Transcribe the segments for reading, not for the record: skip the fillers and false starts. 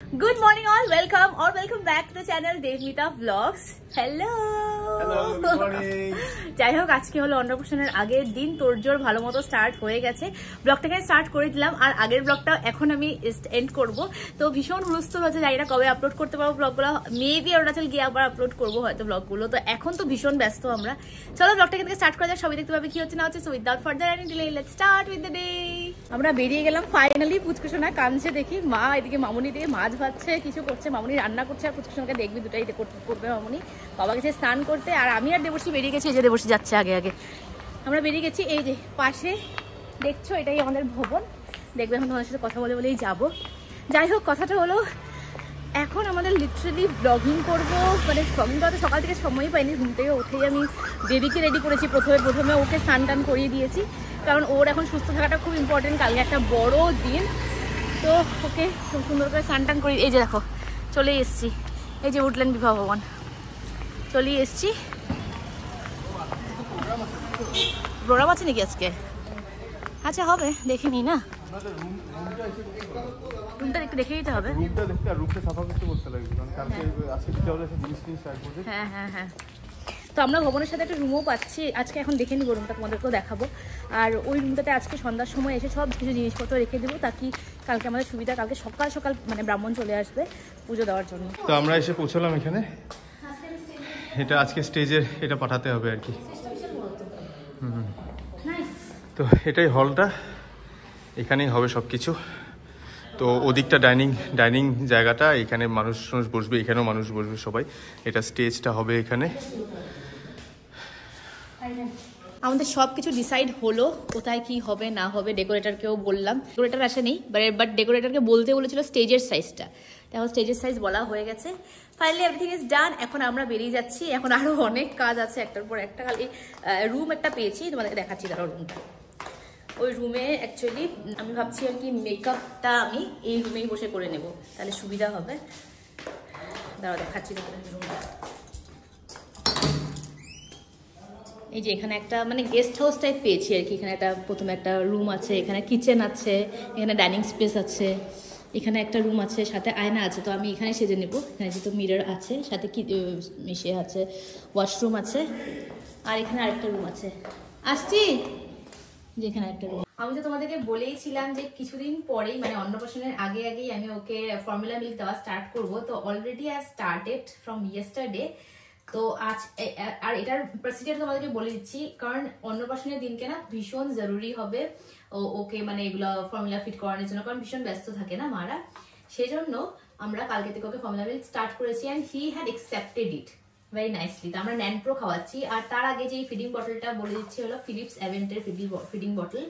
Good morning all, welcome back to the channel Devmita Vlogs. Hello good morning. যাই হোক আজকে হলো অন্নপ্রাশনের আগের দিন, তোড়জোড় ভালো মতো স্টার্ট হয়ে গেছে। ব্লগটাকে স্টার্ট করে দিলাম আর আগের ব্লগটা এখন আমি এন্ড করব। তো ভীষণ হুলস্থুল হচ্ছে, জানি না কবে আপলোড করতে পারবো ব্লগগুলো, মেবি অরুণাচল গিয়ে আবার আপলোড করবো হয়তো ব্লগগুলো। তো এখন তো ভীষণ ব্যস্ত আমরা, চলো ব্লগটাকে থেকে স্টার্ট করা যাক, সবাই দেখতে পাবে কি হচ্ছে না হচ্ছে। So without further any delay let's start with the day. আমরা বেরিয়ে গেলাম ফাইনালি। পুচকুসোনা কাঁদছে দেখি, মা এদিকে মামুনি দিয়ে মাছ ভাজছে, কিছু করছে, মামুনি রান্না করছে আর পুচকুসোনাকে দেখবি দুটাই করবে মামুনি। বাবা গেছে স্নান করতে আর আমি আর দেবর্ষী বেরিয়ে গেছি। এই যে দেবর্ষী যাচ্ছে আগে আগে, আমরা বেরিয়ে গেছি। এই যে পাশে দেখছো এটাই আমাদের ভবন, দেখবে এখন তোমাদের সাথে কথা বলেই যাবো। যাই হোক কথাটা হলো এখন আমাদের লিটারালি ব্লগিং করবো, মানে ব্লগিং করাতে সকাল থেকে সময়ই পাইনি। ঘুম থেকে উঠেই আমি বেবিকে রেডি করেছি, প্রথমে ওকে স্নান টান করিয়ে দিয়েছি, কারণ ওর এখন সুস্থ থাকাটা খুব ইম্পর্টেন্ট, কালকে একটা বড় দিন। তো ওকে খুব সুন্দর করে স্নান টান করি। এই যে দেখো চলে এসছি, এই যে উঠলেন বিবাহ ভবন, চলে এসছি। প্রোগ্রাম আছে নাকি আজকে? আচ্ছা হবে, দেখিনি না, রুমটা একটু দেখে দিতে হবে। হ্যাঁ তো আমরা ভবনের সাথে একটা রুমও পাচ্ছি আজকে, এখন দেখে নিবো রুমটা, তোমাদেরকেও দেখাবো। আর ওই রুমটাতে আজকে সন্ধ্যার সময় এসে সব কিছু জিনিসপত্র রেখে দেবো, তাকি কালকে আমাদের সুবিধা, কালকে সকাল সকাল মানে ব্রাহ্মণ চলে আসবে পুজো দেওয়ার জন্য। তো আমরা এসে পৌঁছলাম এখানে, এটা আজকে স্টেজের এটা পাঠাতে হবে আর কি। তো এটাই হলটা, এখানেই হবে সব কিছু। তো ওদিকটা ডাইনিং জায়গাটা, এখানে মানুষ বসবে, এখানেও মানুষ বসবে সবাই। এটা স্টেজটা হবে এখানে। আমাদের সব কিছু ডিসাইড হলো, কোথায় কি হবে না হবে। ডেকোরেটরকেও বললাম, ডেকোরেটর আসেনি বাট ডেকোরেটরকে বলতে বলেছিল স্টেজের সাইজটা, এখন স্টেজের সাইজ বলা হয়ে গেছে। ফাইনালি এভরিথিং ইজ ডান, এখন আমরা বেরিয়ে যাচ্ছি। এখন আরো অনেক কাজ আছে, একটার পর একটা। খালি রুম একটা পেয়েছি, তোমাদেরকে দেখাচ্ছি তারা রুমটা। ওই রুমে অ্যাকচুয়ালি আমি ভাবছি আর কি মেকআপটা আমি এই রুমেই বসে করে নেব, তাহলে সুবিধা হবে। দাঁড়াও দেখাচ্ছি তোমাদের রুমটা। এই যে এখানে একটা মানে গেস্ট হাউস টাইপ পেয়েছি আর কি। এখানে একটা প্রথমে একটা রুম আছে, এখানে কিচেন আছে, এখানে ডাইনিং স্পেস আছে, এখানে একটা রুম আছে, সাথে আয়না আছে। তো আমি এখানে সেজে নেব, এখানে যেহেতু মিরর আছে, সাথে কি মিশে আছে, ওয়াশরুম আছে, আর এখানে আরেকটা রুম আছে। আসছি যেখানে একটা রুম। আমি তো তোমাদেরকে বলেইছিলাম যে কিছুদিন পরেই মানে অন্নপ্রাশনের আগেই আমি ওকে ফর্মুলা মিল্ক দেওয়া স্টার্ট করব। তো already I started from yesterday. তো আজ আর এটার প্রসিডিউর তোমাদেরকে বলে দিচ্ছি, কারণ অন্নপ্রাশনের দিনকে না ভীষণ জরুরি হবে ওকে মানে এগুলো ফর্মুলা ফিট করানোর জন্য, কারণ ভীষণ ব্যস্ত থাকে না মারা। সেই জন্য আমরা কালকে থেকে ওকে ফর্মুলা মিল্ক স্টার্ট করেছি and he had accepted it very nicely. তো আমরা ন্যানপ্রো খাওয়াচ্ছি। আর তার আগে যে ফিডিং বটলটা বলে দিচ্ছি হলো ফিলিপস অ্যাভেন্টের ফিডিং বটল।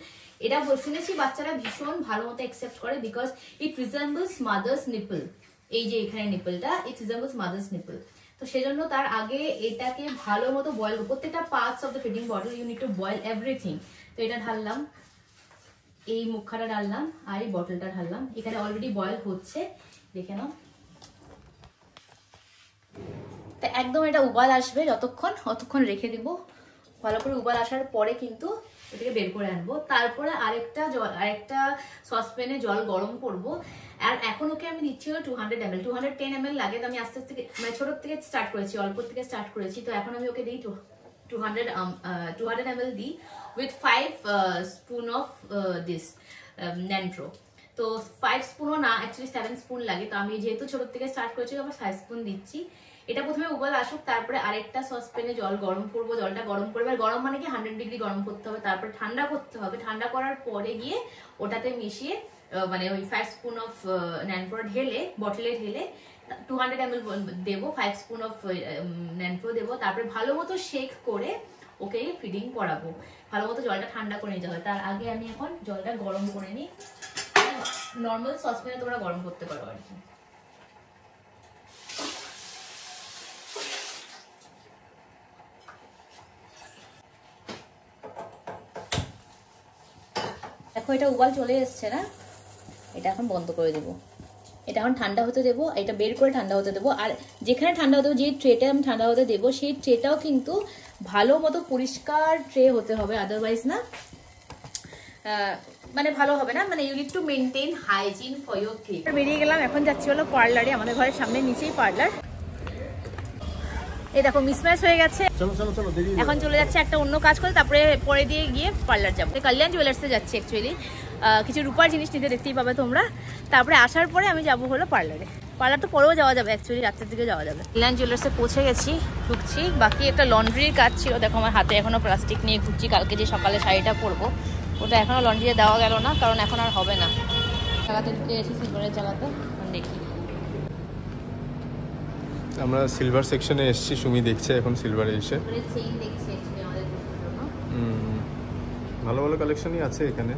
এটা শুনেছি বাচ্চারা ভীষণ ভালো মতো অ্যাকসেপ্ট করে, because it resembles mother's nipple. এই যে এখানে নিপলটা, ইট রিজেম্বলস মাদার্স নিপল। তো সেজন্য তার আগে এটাকে ভালো মতো বয়েল, প্রত্যেকটা parts of the feeding bottle you need to boil everything. তো এটা ঢাললাম, এই মুখাটা ঢাললাম আর এই বটলটা ঢাললাম। এখানে অলরেডি বয়েল হচ্ছে, দেখে নাও। তো একদম এটা উবাল আসবে, অতক্ষণ রেখে দিব। ভালো করে উবাল আসার পরে কিন্তু এটাকে বের করে আনবো। তারপরে আরেকটা সসপ্যানে জল গরম করব। আর এখন ওকে আমি দিচ্ছি 200 ml, 210 ml লাগে। তো আমি আস্তে আস্তে মানে ছোট থেকে স্টার্ট করেছি, অল্প থেকে স্টার্ট করেছি। তো এখন আমি ওকে দিই 200 ml দিই উইথ 5 স্পুন অফ দিস ন্যানপ্রো। তো 5 স্পুনও না, অ্যাকচুয়ালি 7 স্পুন লাগে। তো আমি যেহেতু ছোট থেকে স্টার্ট করেছি আবার 5 স্পুন দিচ্ছি। এটা প্রথমে উবাল আসুক, তারপরে আরেকটা সসপ্যানে জল গরম করবো। জলটা গরম করবে, আর গরম মানে কি 100 ডিগ্রি গরম করতে হবে, তারপর ঠান্ডা করতে হবে। ঠান্ডা করার পরে গিয়ে ওটাতে মিশিয়ে মানে ওই 5 স্পুন অফ ন্যানপ্রো ঢেলে বটলে ঢেলে 200 ml দেবো, 5 স্পুন অফ ন্যানপ্রো দেবো। তারপরে ভালো মতো শেক করে ওকে ফিডিং করাবো। ভালো মতো জলটা ঠান্ডা করে নিতে হবে। তার আগে আমি এখন জলটা গরম করে নিই। নর্মাল সসপ্যানে তোমরা গরম করতে পারো আর কি। দেখো এটা উবাল চলে এসছে না, এটা এখন বন্ধ করে দেবো। এটা এখন ঠান্ডা হতে দেবো, এটা বের করে ঠান্ডা হতে দেবো। আর যেখানে ঠান্ডা হতে দেবো, যে ট্রেটা আমি ঠান্ডা হতে দেবো, সেই ট্রেটাও কিন্তু ভালো মতো পরিষ্কার ট্রে হতে হবে, আদারওয়াইজ না মানে ভালো হবে না, মানে you need to maintain hygiene for your clip. বেরিয়ে গেলাম, এখন যাচ্ছি হলো পার্লারে, আমাদের ঘরের সামনে নিচেই পার্লার। এই দেখো মিসম্যাচ হয়ে গেছে, এখন চলে যাচ্ছে একটা অন্য কাজ করে, তারপরে পরে দিয়ে গিয়ে পার্লার যাবো। কল্যাণ জুয়েলার্সে যাচ্ছি অ্যাকচুয়ালি, কিছু রূপার জিনিস নিতে, দেখতেই পাবে তোমরা। তারপরে আসার পরে আমি যাবো হলো পার্লারে। পার্লার তো পরেও যাওয়া যাবে, অ্যাকচুয়ালি রাত্রের দিকে যাওয়া যাবে। কল্যাণ জুয়েলার্সে পৌঁছে গেছি, ঢুকছি। বাকি একটা লন্ড্রির কাজ ছিল, দেখো আমার হাতে এখনো প্লাস্টিক নিয়ে ঘুরছি। কালকে যে সকালে শাড়িটা পরবো ওটা এখনো লন্ড্রিতে দেওয়া গেল না, কারণ এখন আর হবে না। জায়গাতে ঢুকে গেছি, সিলভারের জায়গাতে। দেখি আমরা সিলভার সেকশনে এসেছি, সুমি দেখছে এখন সিলভারে এসে। চেইন দেখছি অ্যাকচুয়ালি আমাদের জন্য। ভালো ভালো কালেকশনই আছে এখানে।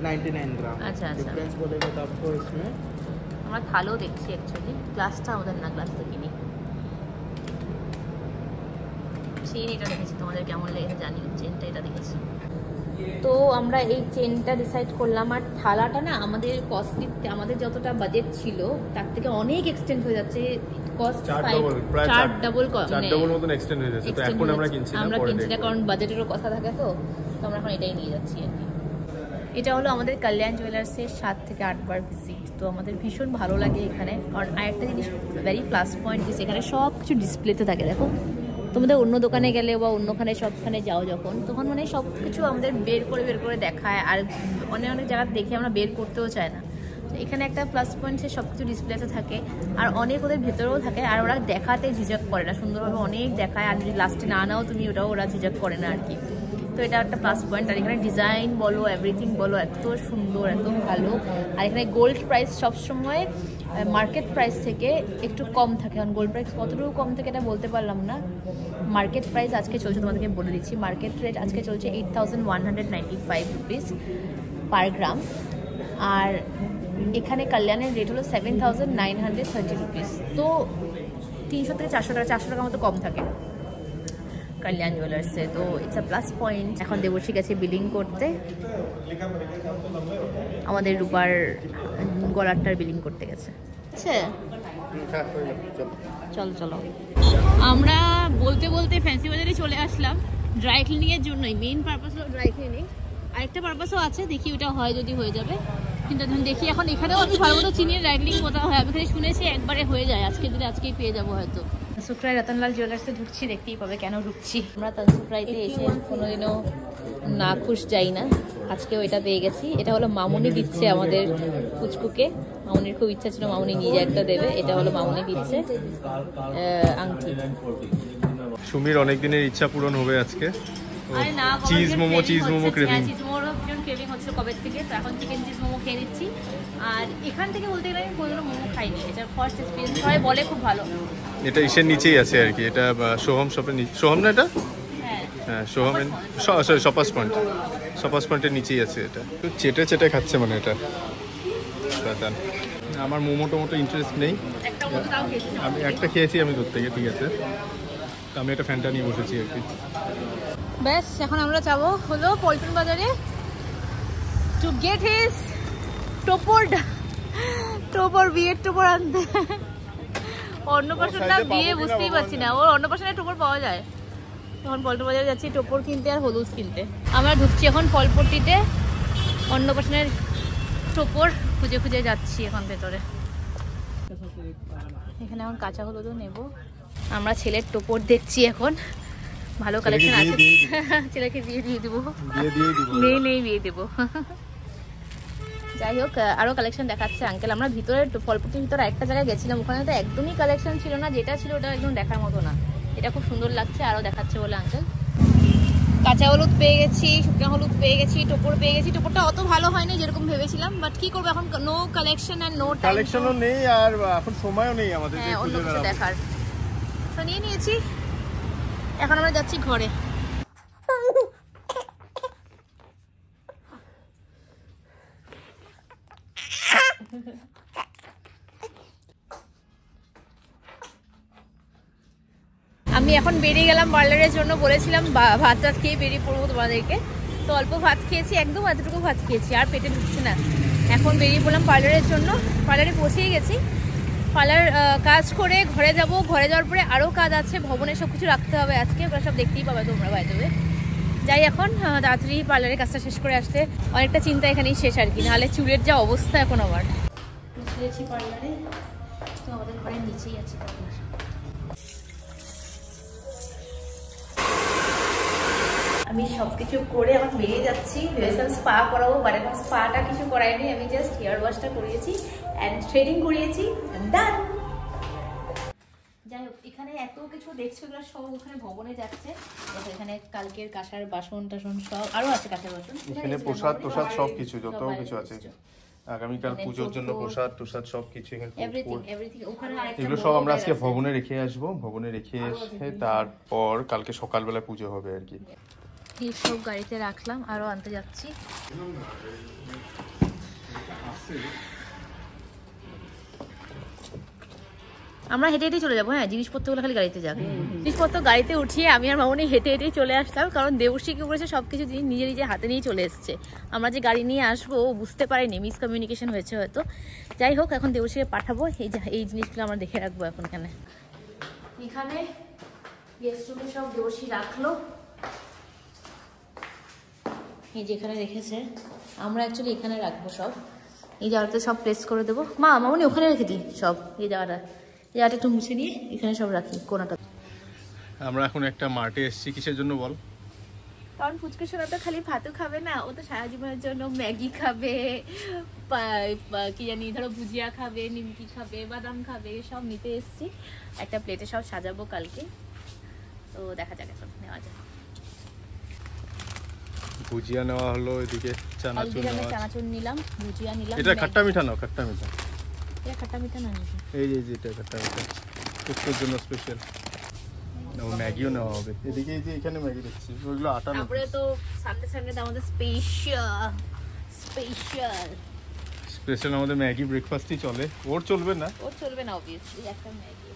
99 ग्राम। अच्छा अच्छा, डिफरेंस बोलेगा तो आपको इसमें আমরা থালো দেখছি অ্যাকচুয়ালি, গ্লাসটা আমাদের না, গ্লাস তো কিনি। চেইন এটা দেখেছি, তোমাদের কেমন লেগেছে জানি, চেনটা এটা দেখেছি। তো আমরা এই চেনটা ডিসাইড করলাম। আর থালাটা না আমাদের কস্টলি, আমাদের যতটা বাজেট ছিল তার থেকে অনেক এক্সটেন্ড হয়ে যাচ্ছে। কস্ট 4 ডাবল মতন এক্সটেন্ড হয়ে যাচ্ছে। তো এখন আমরা কিনছি না, আমরা কিনছি না, কারণ বাজেটেরও কথা থাকে। তো আমরা এখন এটাই নিয়ে যাচ্ছি আর কি। এটা হলো আমাদের কল্যাণ জুয়েলার্সের 7 থেকে 8 বার ভিজিট। তো আমাদের ভীষণ ভালো লাগে এখানে। কারণ আরেকটা জিনিস ভেরি প্লাস পয়েন্ট, এখানে সব কিছু ডিসপ্লেতে থাকে। দেখো তোমাদের অন্য দোকানে গেলে বা অন্যখানে সবখানে যাও যখন, তখন মানে সব কিছু আমাদের বের করে দেখায়। আর অনেক অনেক জায়গা দেখে আমরা বের করতেও চাই না। তো এখানে একটা প্লাস পয়েন্ট, সে সব কিছু ডিসপ্লেতে থাকে। আর অনেক ওদের ভেতরেও থাকে, আর ওরা দেখাতে ঝিঝক করে না, সুন্দরভাবে অনেক দেখায়। আর যদি লাস্টে না নাও তুমি, ওটাও ওরা ঝিঝক করে না আর কি। তো এটা একটা প্লাস পয়েন্ট। আর এখানে ডিজাইন বলো, এভরিথিং বলো, এত সুন্দর, এত ভালো। আর এখানে গোল্ড প্রাইস সবসময় মার্কেট প্রাইস থেকে একটু কম থাকে। কারণ গোল্ড প্রাইস কতটুকু কম থাকে এটা বলতে পারলাম না। মার্কেট প্রাইস আজকে চলছে, তোমাদেরকে বলে দিচ্ছি, মার্কেট রেট আজকে চলছে 8195 রুপিস পার গ্রাম। আর এখানে কল্যাণের রেট হলো 7930 রুপিস। তো 300 থেকে 400 টাকা মতো কম থাকে কল্যাণ জুয়েলার্সে। তো ইটস আ প্লাস পয়েন্ট। এখন দেবশ্রী গেছে বিলিং করতে, আমাদের রূপার গলারটার বিলিং করতে গেছে। আচ্ছা চলো চলো, আমরা বলতে বলতে ফ্যান্সি বাজারে চলে আসলাম ড্রাই ক্লিনিংয়ের জন্যই। মেইন পারপাস হলো ড্রাই ক্লিনিং, আরেকটা পারপাসও আছে, দেখি ওটা হয় যদি হয়ে যাবে। কিন্তু এখন দেখি, এখন এখানেও আমি ভালো মতো চিনির ড্রাই ক্লিনিং কোথাও হয়, আমি এখানে শুনেছি একবারে হয়ে যায়। আজকে দিলে আজকেই পেয়ে যাবো হয়তো। তানসুকরাই রতনলাল জুয়েলার্সে ঢুকছি, দেখতেই পাবে কেন ঢুকছি। আমরা তানসুকরাইতে এসে কোনোদিনও না খুশ যাই না, আজকেও এটা পেয়ে গেছি। এটা হলো মামুনি দিচ্ছে আমাদের পুচকুকে। মামুনির খুব ইচ্ছা ছিল মামুনি নিজে একটা দেবে, এটা হলো মামুনি দিচ্ছে আংটি। সুমির অনেক দিনের ইচ্ছা পূরণ হবে আজকে। Cheese momo craving, cheese momo ভীষণ ক্রেভিং হচ্ছে কবে থেকে। তো এখন চিকেন চিজ মোমো খেয়ে নিচ্ছি। আর এখান থেকে বলতে গেলে আমি কোনোদিনও মোমো খাইনি, এটা ফার্স্ট এক্সপিরিয়েন্স। সবাই বলে খুব ভালো। এটা ইসের নিচেই আছে আর কি, এটা সোহম শপের নিচে। সোহম না এটা? হ্যাঁ সোহমের, সরি সপাস পয়েন্টের নিচেই আছে এটা। চেটে খাচ্ছে মানে এটা। আমার মোমো টোমোটো ইন্টারেস্ট নেই, আমি একটা খেয়েছি আমি দূর থেকে, ঠিক আছে। তো আমি একটা ফ্যানটা নিয়ে বসেছি আর কি। ব্যাস এখন আমরা যাবো হলো পল্টন বাজারে টু গেট হিজ টোপর বিয়ের টোপর আনতে। অন্নপ্রাশনটা বিয়ে বুঝতেই পারছি না, ওর অন্নপ্রাশনের টোপর পাওয়া যায়। তখন পল্টন বাজারে যাচ্ছি টোপর কিনতে আর হলুদ কিনতে। আমরা ঢুকছি এখন ফলপট্টিতে, অন্নপ্রাশনের টোপর খুঁজে খুঁজে যাচ্ছি এখন ভেতরে। এখানে এখন কাঁচা হলুদও নেব। আমরা ছেলের টোপর দেখছি এখন, ভালো কালেকশন আছে। ছেলেকে বিয়ে দিয়ে দেবো, নেই বিয়ে দেবো। যাই হোক, আরো কালেকশন দেখাচ্ছে আঙ্কেল। আমরা ভিতরে ফলপট্টির ভিতরে একটা জায়গায় গেছিলাম, ওখানে তো একদমই কালেকশন ছিল না, যেটা ছিল ওটা একদম দেখার মতো না। এটা খুব সুন্দর লাগছে, আরো দেখাচ্ছে বলে আঙ্কেল। কাঁচা হলুদ পেয়ে গেছি, শুকনো হলুদ পেয়ে গেছি, টোপর পেয়ে গেছি। টোপরটা অত ভালো হয়নি যেরকম ভেবেছিলাম, বাট কি করবো এখন, no collection and no time. কালেকশনও নেই আর এখন সময়ও নেই আমাদের যে অন্য কিছু দেখার। তো নিয়ে নিয়েছি, এখন আমরা যাচ্ছি ঘরে। আমি এখন বেরিয়ে গেলাম পার্লারের জন্য, বলেছিলাম ভাত টাত খেয়ে বেরিয়ে পড়বো তোমাদেরকে। তো অল্প ভাত খেয়েছি, একদম এতটুকু ভাত খেয়েছি, আর পেটে ঢুকছে না। এখন বেরিয়ে পড়লাম পার্লারের জন্য। পার্লারে পৌঁছেই গেছি। পার্লার কাজ করে ঘরে যাব, ঘরে যাওয়ার পরে আরও কাজ আছে, ভবনে সব কিছু রাখতে হবে আজকে, ওরা সব দেখতেই পাবে তোমরা। বাই দ্য ওয়ে যাই এখন তাড়াতাড়ি পার্লারের কাজটা শেষ করে আসতে, অনেকটা চিন্তা এখানেই শেষ আর কি, নাহলে চুলের যা অবস্থা এখন আমার। পৌঁছেছি পার্লারে, তো আমাদের ঘরের নিচেই আছে পার্লার। আমি সবকিছু করে আমার বেরিয়ে যাচ্ছি, ভেবেছিলাম স্পা করাবো, বাট এখন স্পাটা কিছু করাইনি, আমি জাস্ট হেয়ার ওয়াশটা করিয়েছি অ্যান্ড থ্রেডিং করিয়েছি, ডান। যাই হোক, এখানে এত কিছু দেখছো এগুলো সব ওখানে ভবনে যাচ্ছে। এখানে কালকের কাঁসার বাসন টাসন সব আরো আছে, কাঁসার বাসন এখানে প্রসাদ টোসাদ সব কিছু, যত কিছু আছে, আগামীকাল পুজোর জন্য প্রসাদ টোসাদ সব কিছু এভরিথিং ওখানে। এগুলো সব আমরা আজকে ভবনে রেখে আসবো, ভবনে রেখে এসে তারপর কালকে সকালবেলা পুজো হবে আর কি। এই সব গাড়িতে রাখলাম, আরো আনতে যাচ্ছি। আমরা হেঁটে হেঁটেই চলে যাবো। হ্যাঁ, জিনিসপত্রগুলো খালি গাড়িতে যাবে। জিনিসপত্র গাড়িতে উঠিয়ে আমি আর মামনি হেঁটে হেঁটেই চলে আসলাম, কারণ দেবশ্রী কি করেছে সবকিছু জিনিস নিজে নিজে হাতে নিয়ে চলে এসছে। আমরা যে গাড়ি নিয়ে আসবো বুঝতে পারিনি, মিসকমিউনিকেশন হয়েছে হয়তো। যাই হোক, এখন দেবশ্রীকে পাঠাবো। এই জিনিসগুলো আমরা দেখে রাখবো এখন। এখানে গেস্ট রুমে সব দেবশ্রী রাখলো, এই যেখানে রেখেছে। আমরা অ্যাকচুয়ালি এখানে রাখবো সব। এই জায়গাটা সব প্লেস করে দেবো। মামনি ওখানে রেখে দিই সব। এই জায়গাটা একটু মুছে নিয়ে এখানে সব রাখি কোনাটা। আমরা এখন একটা মার্টে এসেছি, কিসের জন্য বল? কারণ ফুচকা সোনা তো খালি ভাতও খাবে না, ও তো সারা জীবনের জন্য ম্যাগি খাবে, কি জানি ধরো ভুজিয়া খাবে, নিমকি খাবে, বাদাম খাবে, সব নিতে এসেছি। একটা প্লেটে সব সাজাবো কালকে, তো দেখা যাক এখন নেওয়া যায়। ভুজিয়া নেওয়া হলো, এদিকে চানাচুর নিলাম, ভুজিয়া নিলাম। এটা খাট্টা মিঠা নাও, খাট্টা মিঠা। এটা খাট্টা মিঠা না, এই যে এটা খাট্টা মিঠা, কুকুর জন্য স্পেশাল। ম্যাগিও নেওয়া হবে। এদিকে এই যে এখানে ম্যাগি দেখছি, ওইগুলো আটা। তারপরে তো সানডে আমাদের স্পেশাল আমাদের ম্যাগি ব্রেকফাস্টই চলে। ওর চলবে না অবভিয়াসলি, একটা ম্যাগি।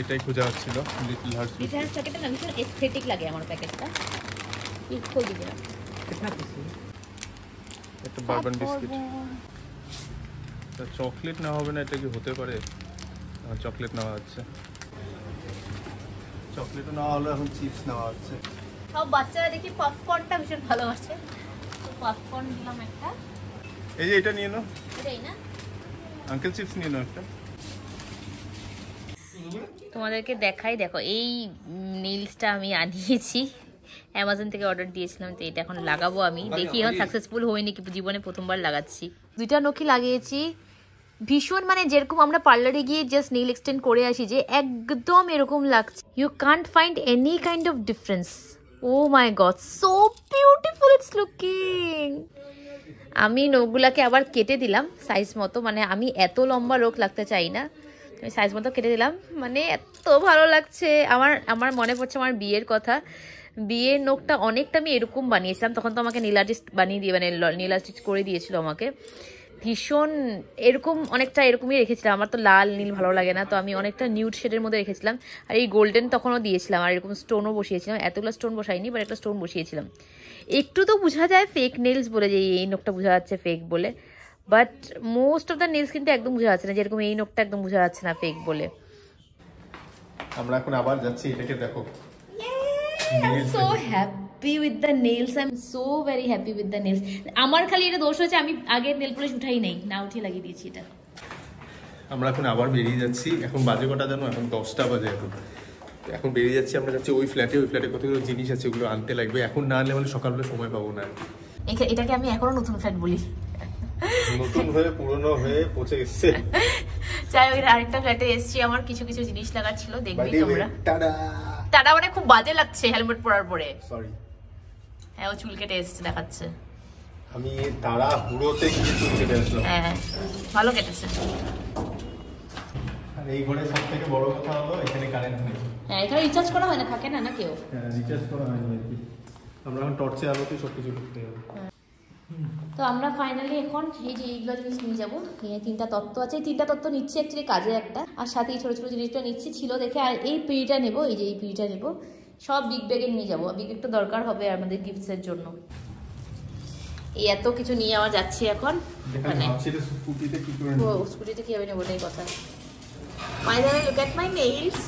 এটাই খোঁজা হচ্ছিল, লিটল হার্টস। লিটল হার্টস প্যাকেটটা না ভীষণ এস্থেটিক লাগে আমার প্যাকেটটা। কি খোল দিবি না? একটা বারবান বিস্কিট। চকলেট নেওয়া হবে না, এটা কি হতে পারে? চকলেট নেওয়া হচ্ছে, চকলেটও নেওয়া হলো, এখন চিপস নেওয়া হচ্ছে। সব বাচ্চারা দেখি পপকর্নটা ভীষণ ভালোবাসে, তো পপকর্ন দিলাম একটা। এই যে এটা নিয়ে নাও, এটাই না? আঙ্কেল চিপস নিয়ে নাও একটা। তোমাদেরকে দেখাই, দেখো এই নেইলসটা আমি আনিয়েছি, অ্যামাজন থেকে অর্ডার দিয়েছিলাম। তো এটা এখন লাগাবো আমি, দেখি এখন সাকসেসফুল হয়নি কি, জীবনে প্রথমবার লাগাচ্ছি। দুইটা নখি লাগিয়েছি, ভীষণ মানে যেরকম আমরা পার্লারে গিয়ে জাস্ট নেইল এক্সটেন্ড করে আসি যে একদম এরকম লাগছে। You can't find any kind of difference. Oh my god, so beautiful it's looking. আমি নখগুলাকে আবার কেটে দিলাম সাইজ মতো, মানে আমি এত লম্বা নখ লাগতে চাই না, আমি সাইজ মতো কেটে দিলাম। মানে এত ভালো লাগছে আমার মনে পড়ছে আমার বিয়ের কথা। বিয়ের নখটা অনেকটা আমি এরকম বানিয়েছিলাম, তখন তো আমাকে নীল আর্টিস্ট বানিয়ে দিয়ে, মানে নীল আর্টিস্ট করে দিয়েছিল আমাকে। ভীষণ এরকম অনেকটা এরকমই রেখেছিলাম। আমার তো লাল নীল ভালো লাগে না, তো আমি অনেকটা নিউড শেডের মধ্যে রেখেছিলাম। আর এই গোল্ডেন তখনও দিয়েছিলাম, আর এরকম স্টোনও বসিয়েছিলাম। এতগুলো স্টোন বসাইনি, বাট একটা স্টোন বসিয়েছিলাম। একটু তো বোঝা যায় ফেক নেলস বলে, যে এই নখটা বোঝা যাচ্ছে ফেক বলে, but most of the nails কিন্তু একদম বোঝা যাচ্ছে না, যেরকম এই নখটা একদম বোঝা যাচ্ছে না ফেক বলে। আমরা এখন আবার যাচ্ছি, এটাকে দেখো। I'm so happy with the nails. I'm so very happy with the nails. আমার খালি এটা দোষ হয়েছে, আমি আগের নেল পলিশ উঠাই নাই, না উঠিয়ে লাগিয়ে দিয়েছি এটা। আমরা এখন আবার বেরিয়ে যাচ্ছি। এখন বাজে কটা জানো? এখন 10টা বাজে। এখন বেরিয়ে যাচ্ছি, আমরা যাচ্ছি ওই ফ্ল্যাটে কতগুলো জিনিস আছে, ওগুলো আনতে লাগবে। এখন না আনলে মানে সকালবেলা সময় পাবো না। এটাকে আমি এখনো নতুন ফ্ল্যাট বলি, নতুন হয়ে পুরনো হয়ে পৌঁছে গেছে। যাই হোক, আরেকটা ফ্ল্যাটে এসেছি, আমার কিছু জিনিস লাগার ছিল, দেখবি তোমরা। টাটা মানে খুব বাজে লাগছে হেলমেট পরার পরে। সরি, হ্যাঁ, ও চুল কেটে এসেছে দেখাচ্ছে। আমি তারা হুড়োতে গিয়ে চুল কেটে আসলাম। হ্যাঁ, ভালো কেটেছে। আর এই ঘরে সবথেকে বড় কথা হলো এখানে কারেন্ট নেই। হ্যাঁ, এখানে রিচার্জ করা হয় না, থাকে না কেউ। হ্যাঁ, রিচার্জ করা হয়নি আর কি। আমরা এখন টর্চে আলোতে সবকিছু করতে হবে। তো আমরা ফাইনালি এখন এই যে এইগুলো জিনিস নিয়ে যাবো। তিনটা তত্ত্ব আছে, এই তিনটা তত্ত্ব নিচ্ছি অ্যাকচুয়ালি কাজে একটা, আর সাথে এই ছোটো ছোটো জিনিসটা নিচ্ছি ছিল দেখে। আর এই পিড়িটা নেবো, এই যে এই পিড়িটা নেবো, সব বিগ ব্যাগে নিয়ে যাবো। বিগ ব্যাগ তো দরকার হবে আমাদের গিফটসের জন্য। এই এত কিছু নিয়ে আমার যাচ্ছি এখন। মানে স্কুটিতে কি হবে নেবো, ওটাই কথা। My the way, look at my nails.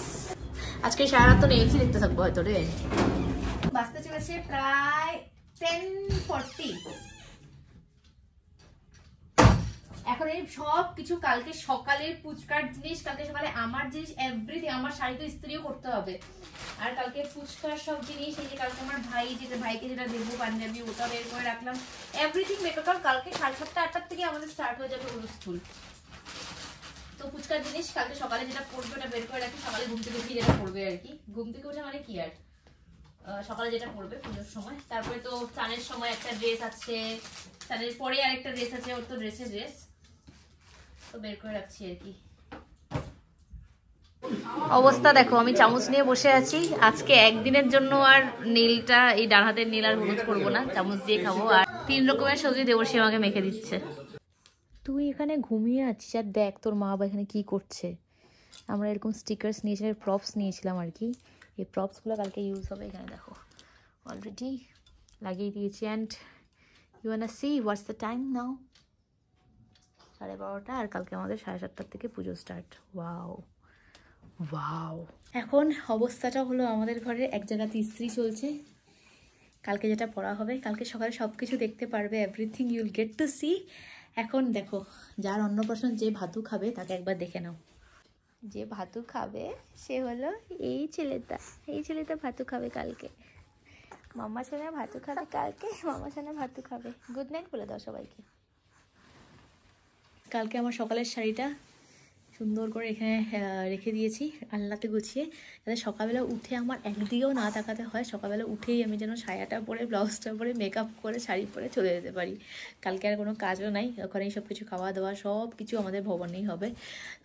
আজকে সারা রাত তো নেইলসই দেখতে থাকবো হয়তো রে। বাজতে চলেছে প্রায় 10:40। এখন এই সব কিছু কালকে সকালের ফুচকার জিনিস, কালকে সকালে আমার জিনিস, এভরিথিং, আমার শাড়ি তো ইস্ত্রিও করতে হবে। আর কালকে ফুচকার সব জিনিস, এই যে কালকে আমার ভাইকে যেটা দেবো পাঞ্জাবি, ওটা বের করে রাখলাম, এভরিথিং বের করতে। কালকে 7:30 8টার থেকে আমাদের স্টার্ট হয়ে যাবে স্কুল। তো ফুচকার জিনিস কালকে সকালে যেটা পড়বে ওটা বের করে রাখি, সকালে ঘুম থেকে উঠে যেটা পড়বে আর কি। ঘুম থেকে উঠে মানে কি আর সকালে যেটা পড়বে পুজোর সময়। তারপরে তো চানের সময় একটা ড্রেস আছে, চানের পরে আরেকটা ড্রেস আছে, ওর তো ড্রেসের ড্রেস তো বের করে রাখছি আর কি। অবস্থা দেখো, আমি চামচ নিয়ে বসে আছি। আজকে একদিনের জন্য আর নীলটা, এই ডান হাতের নীল আর হলুদ করবো না, চামচ দিয়ে খাবো। আর 3 রকমের সবজি দেবর্ষী আমাকে মেখে দিচ্ছে। তুই এখানে ঘুমিয়ে আছিস আর দেখ তোর মা বাবা এখানে কি করছে। আমরা এরকম স্টিকার্স নিয়েছিলাম, প্রপস নিয়েছিলাম আর কি। এই প্রপসগুলো কালকে ইউজ হবে। এখানে দেখো অলরেডি লাগিয়ে দিয়েছি। And you wanna see what's the time now? 12:30। আর কালকে আমাদের 7:30 থেকে পুজো স্টার্ট। Wow wow. এখন অবস্থাটা হলো আমাদের ঘরে এক জায়গাতে ইস্ত্রি চলছে। কালকে যেটা পড়া হবে, কালকে সকালে সব কিছু দেখতে পারবে, everything you'll get to see. এখন দেখো, যার অন্নপ্রাশন, যে ভাতু খাবে তাকে একবার দেখে নাও। যে ভাতু খাবে সে হলো এই ছেলেটা। এই ছেলেটা ভাতু খাবে কালকে। মাম্মা সোনা ভাতু খাবে কালকে, মাম্মা সোনা ভাতু খাবে। গুড নাইট বলে দাও সবাইকে। কালকে আমার সকালের শাড়িটা সুন্দর করে এখানে রেখে দিয়েছি আলনাতে গুছিয়ে, যাতে সকালবেলা উঠে আমার একদিকেও না তাকাতে হয়। সকালবেলা উঠেই আমি যেন সায়াটা পরে, ব্লাউজটা পরে, মেকআপ করে, শাড়ি পরে চলে যেতে পারি। কালকে আর কোনো কাজও নাই, ওখানেই সব কিছু খাওয়া দাওয়া সব কিছু আমাদের ভবনেই হবে।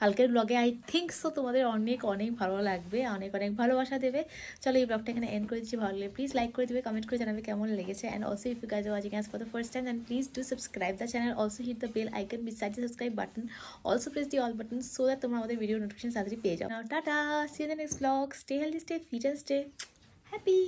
কালকের ব্লগে আই থিঙ্ক সো তোমাদের অনেক অনেক ভালো লাগবে, অনেক অনেক ভালোবাসা দেবে। চলো এই ব্লগটা এখানে এন্ড করে দিচ্ছি। ভালো লাগলে প্লিজ লাইক করে দেবে, কমেন্ট করে জানাবে কেমন লেগেছে। And also if you guys are watching us for the first time, then please do subscribe the channel. Also hit the bell icon beside the subscribe button. Also press the all button so that তোমরা আমাদের video notification তাড়াতাড়ি পেয়ে যাও। Now tata, see you in the next vlog. Stay healthy, stay fit and stay happy.